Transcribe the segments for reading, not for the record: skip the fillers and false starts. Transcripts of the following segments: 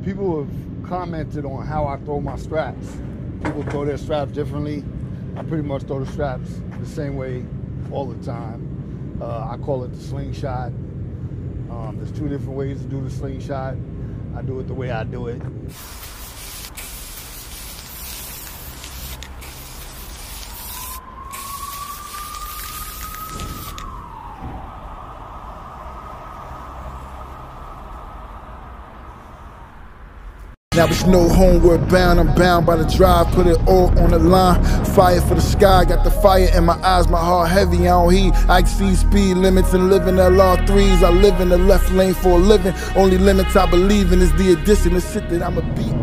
People have commented on how I throw my straps. People throw their straps differently. I pretty much throw the straps the same way all the time. I call it the slingshot. There's two different ways to do the slingshot. I do it the way I do it. Now it's no homeward bound, I'm bound by the drive, put it all on the line. Fire for the sky, got the fire in my eyes, my heart heavy, I don't heed. I exceed speed limits and live in LR3s. I live in the left lane for a living. Only limits I believe in is the addition, the shit that I'ma beat.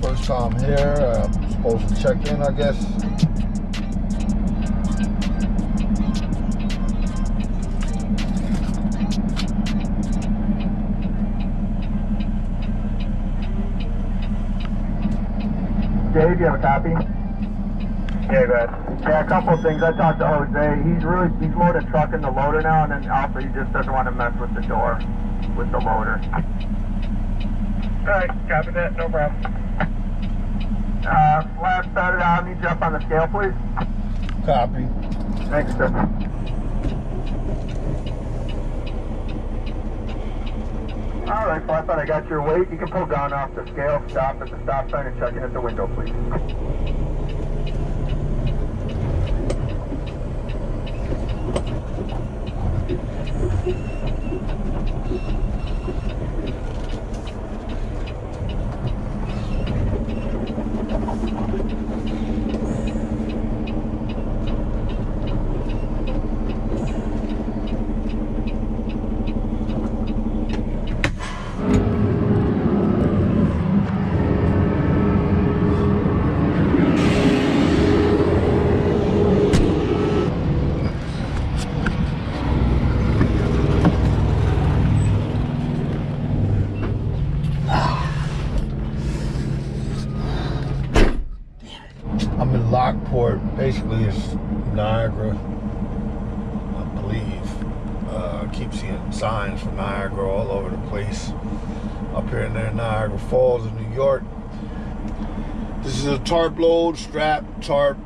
First time here, I'm supposed to check in, I guess. Dave, you have a copy? Yeah, go ahead. Yeah, a couple of things. I talked to Jose. He's loaded trucking the loader now, and then also he just doesn't want to mess with the door with the loader. Alright, copy that, no problem. Last Saturday, I'll need you up on the scale, please. Copy. Thanks, sir. Alright, so I thought I got your weight. You can pull down off the scale, stop at the stop sign, and check in at the window, please. I'm in Lockport. Basically, it's Niagara, I believe. I keep seeing signs for Niagara all over the place. Up here in there, Niagara Falls in New York. This is a tarp load, strap, tarp,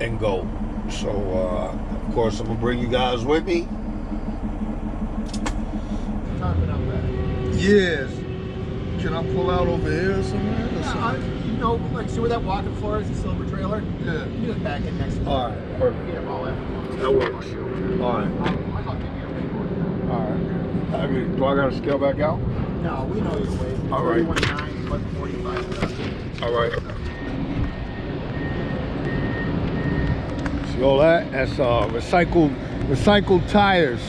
and go. So, of course, I'm gonna bring you guys with me. Tarping up there. Yes. Can I pull out over here somewhere? You know, like see where that walking floor is, the silver trailer? Yeah. You just back in next to it. All right, perfect. Get them all in. That works. All right. I'll give you a big one. All right. Do I gotta scale back out? No, we know your weight. All right. 31.9, but 45. All right. See all that? That's recycled tires.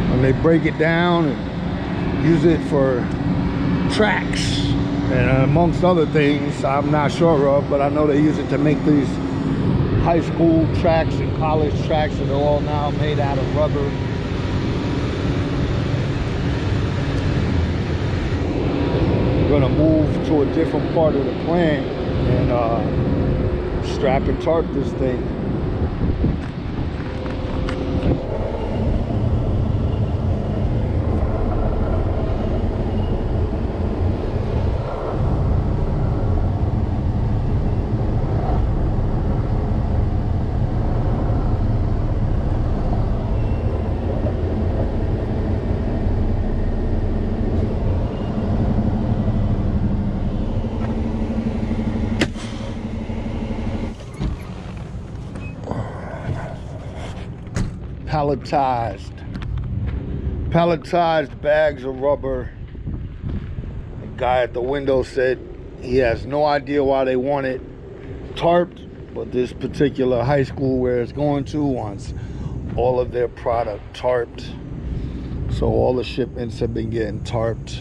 When they break it down and use it for tracks and amongst other things I'm not sure of, but I know they use it to make these high school tracks and college tracks that are all now made out of rubber. We're gonna move to a different part of the plant and strap and tarp this thing. Palletized bags of rubber. The guy at the window said he has no idea why they want it tarped, but this particular high school where it's going to wants all of their product tarped. So all the shipments have been getting tarped,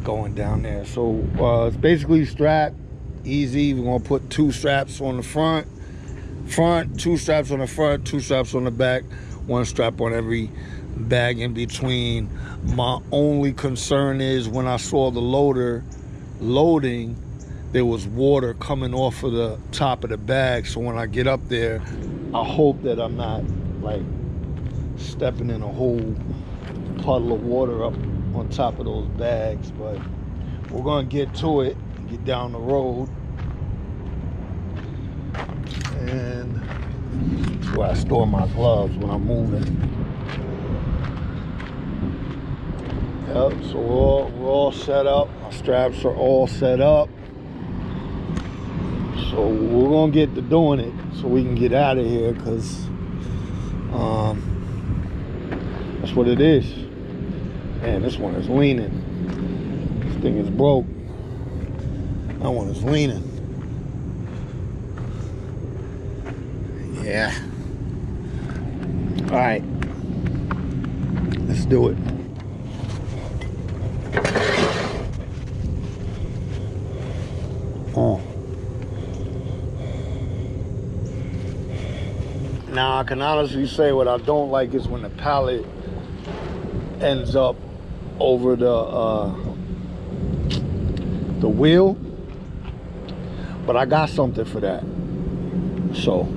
going down there. So it's basically strap, easy. We're gonna put 2 straps on the front, 2 straps on the front, 2 straps on the back, 1 strap on every bag in between. My only concern is when I saw the loader loading, there was water coming off of the top of the bag. So when I get up there, I hope that I'm not like stepping in a whole puddle of water up on top of those bags. But we're gonna get to it, get down the road. And that's where I store my gloves when I'm moving. Yep, so we're all set up. My straps are all set up. So we're gonna get to doing it so we can get out of here, because that's what it is. Man, this one is leaning. This thing is broke. That one is leaning. Yeah. All right. Let's do it. Oh. Now I can honestly say what I don't like is when the pallet ends up over the wheel, but I got something for that. So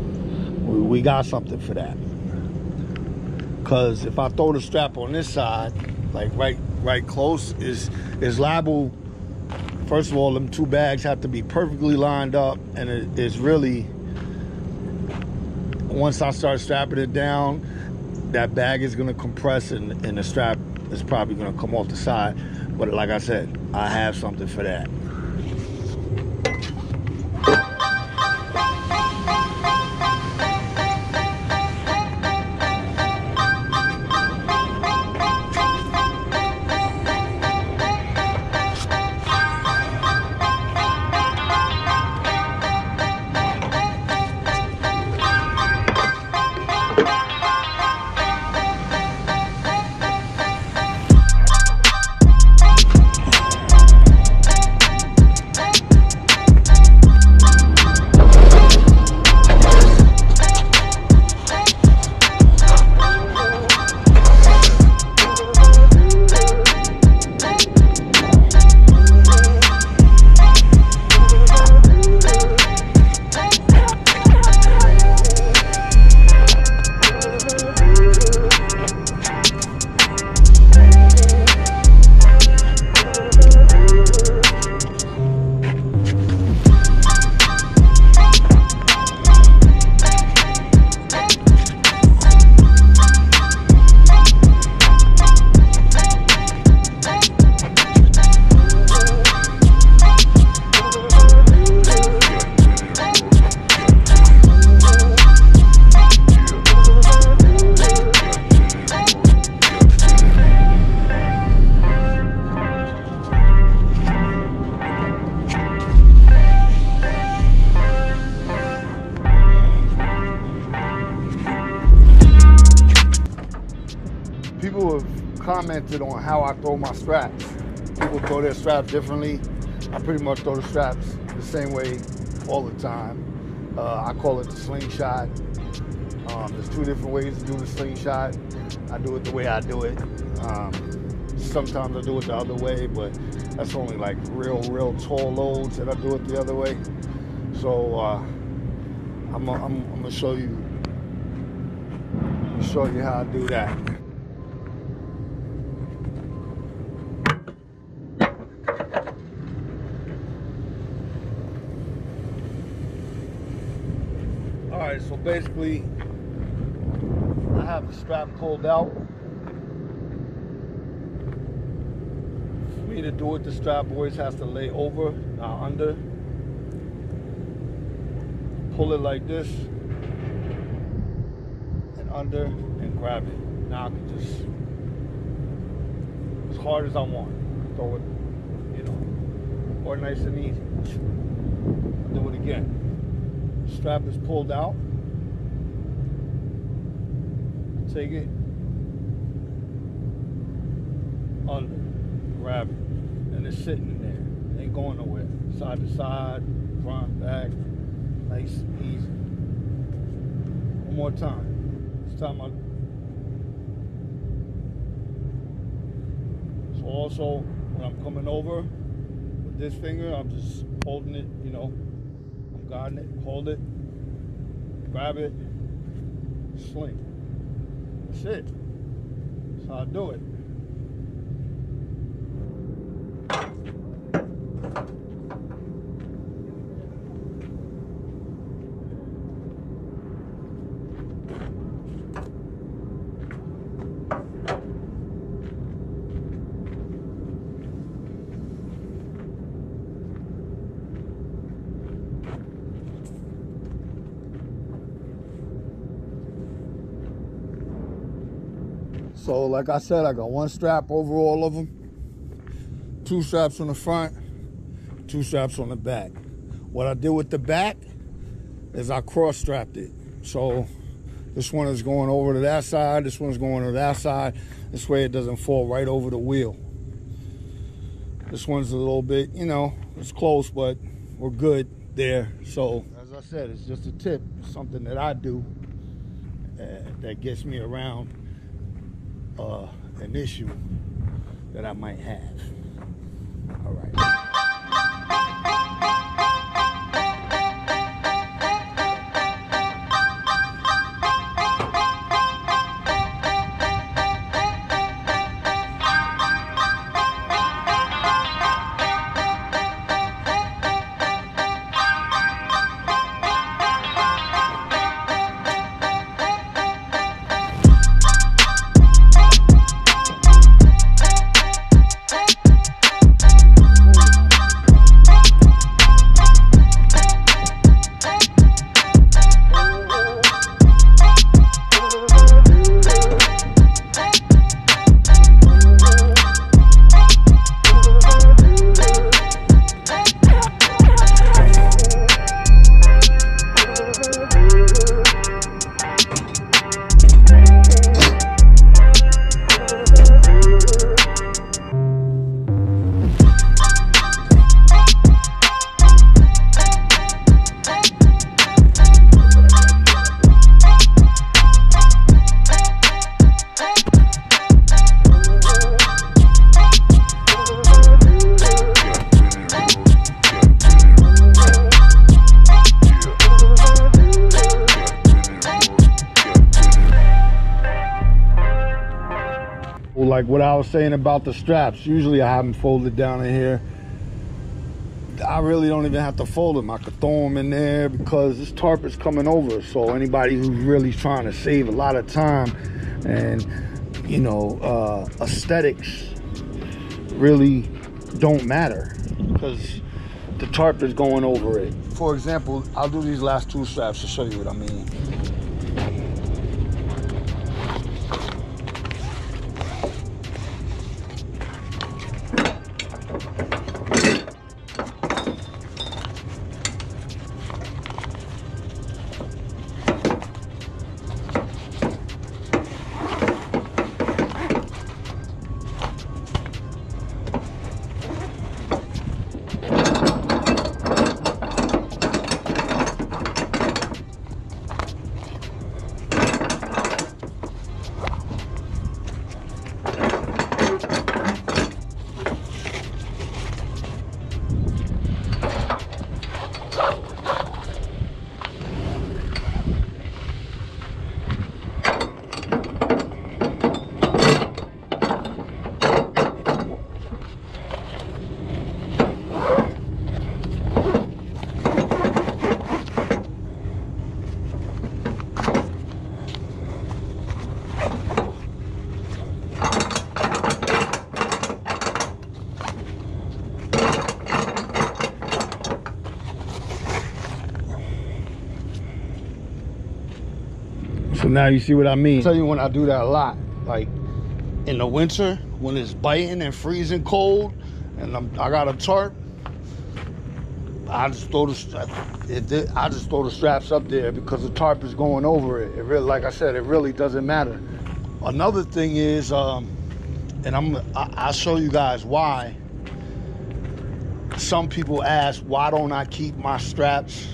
we got something for that. Cause if I throw the strap on this side, like right close, is liable. First of all, them 2 bags have to be perfectly lined up, and it is really, once I start strapping it down, that bag is gonna compress and the strap is probably gonna come off the side. But like I said, I have something for that. commented on how I throw my straps. People throw their straps differently. I pretty much throw the straps the same way all the time. I call it the slingshot. There's two different ways to do the slingshot. I do it the way I do it. Sometimes I do it the other way, but that's only like real tall loads that I do it the other way. So I'm gonna show you how I do that. All right, so basically, I have the strap pulled out. For me to do it, the strap always has to lay over, not under. Pull it like this, and under, and grab it. Now I can just, as hard as I want, throw it, you know, or nice and easy. I'll do it again. Strap is pulled out. Take it under, grab it, and it's sitting in there. It ain't going nowhere. Side to side, front, back, nice, easy. One more time. This time so also, when I'm coming over with this finger, I'm just holding it, you know, I'm guarding it, hold it, grab it, sling. That's it. That's how I do it. So like I said, I got one strap over all of them, two straps on the front, two straps on the back. What I did with the back is I cross strapped it. So this one is going over to that side, this one's going to that side. This way it doesn't fall right over the wheel. This one's a little bit, you know, it's close, but we're good there. So as I said, it's just a tip, something that I do that gets me around an issue that I might have. All right. Like what I was saying about the straps, usually I have them folded down in here. I really don't even have to fold them. I could throw them in there because this tarp is coming over. So anybody who's really trying to save a lot of time and, you know, aesthetics really don't matter because the tarp is going over it. For example, I'll do these last two straps to show you what I mean. So now you see what I mean. I tell you when I do that a lot, like in the winter when it's biting and freezing cold and I got a tarp, I just throw the straps up there because the tarp is going over it. It really, like I said, it really doesn't matter. Another thing is, and I'll show you guys why. Some people ask, why don't I keep my straps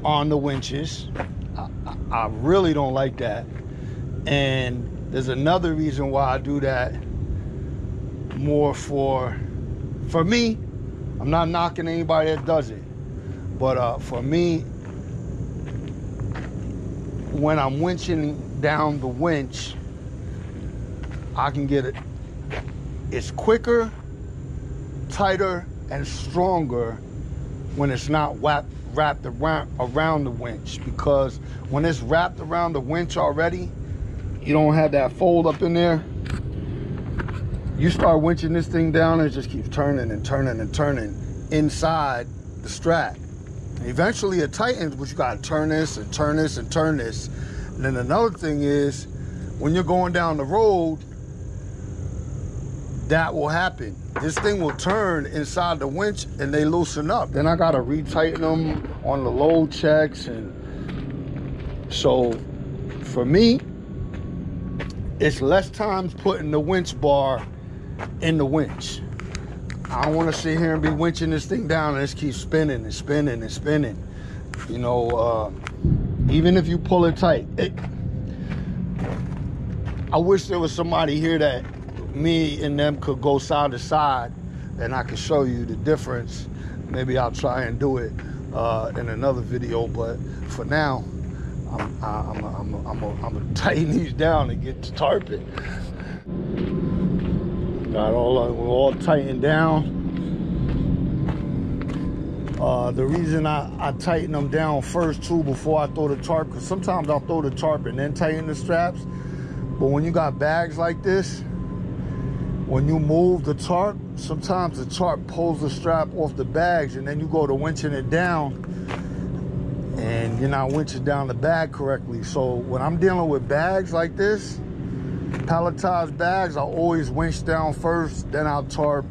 on the winches? I really don't like that. And there's another reason why I do that, more for me. I'm not knocking anybody that does it, but for me, when I'm winching down the winch, I can get it. It's quicker, tighter, and stronger when it's not wrapped around the winch, because when it's wrapped around the winch already, you don't have that fold up in there. You start winching this thing down and it just keeps turning and turning and turning inside the strap. And eventually it tightens, but you gotta turn this and turn this and turn this. And then another thing is, when you're going down the road, that will happen. This thing will turn inside the winch and they loosen up. Then I gotta retighten them on the load checks. And so for me, it's less times putting the winch bar in the winch. I don't want to sit here and be winching this thing down and just keep spinning and spinning and spinning. You know, even if you pull it tight. I wish there was somebody here that me and them could go side to side and I could show you the difference. Maybe I'll try and do it in another video, but for now, I'm gonna tighten these down and get to tarping. Got we're all tightened down. The reason I tighten them down first too before I throw the tarp, because sometimes I'll throw the tarp and then tighten the straps. But when you got bags like this, when you move the tarp, sometimes the tarp pulls the strap off the bags and then you go to winching it down and you're not winching down the bag correctly. So when I'm dealing with bags like this, palletized bags, I always winch down first, then I'll tarp,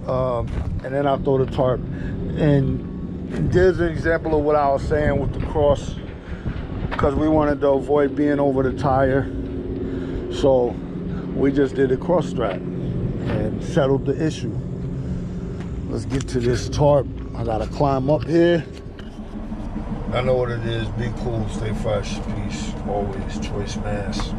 and then I'll throw the tarp. And there's an example of what I was saying with the cross, because we wanted to avoid being over the tire. So we just did a cross strap and settled the issue. Let's get to this tarp. I gotta climb up here. I know what it is. Be cool, stay fresh, peace, always. Choicemas.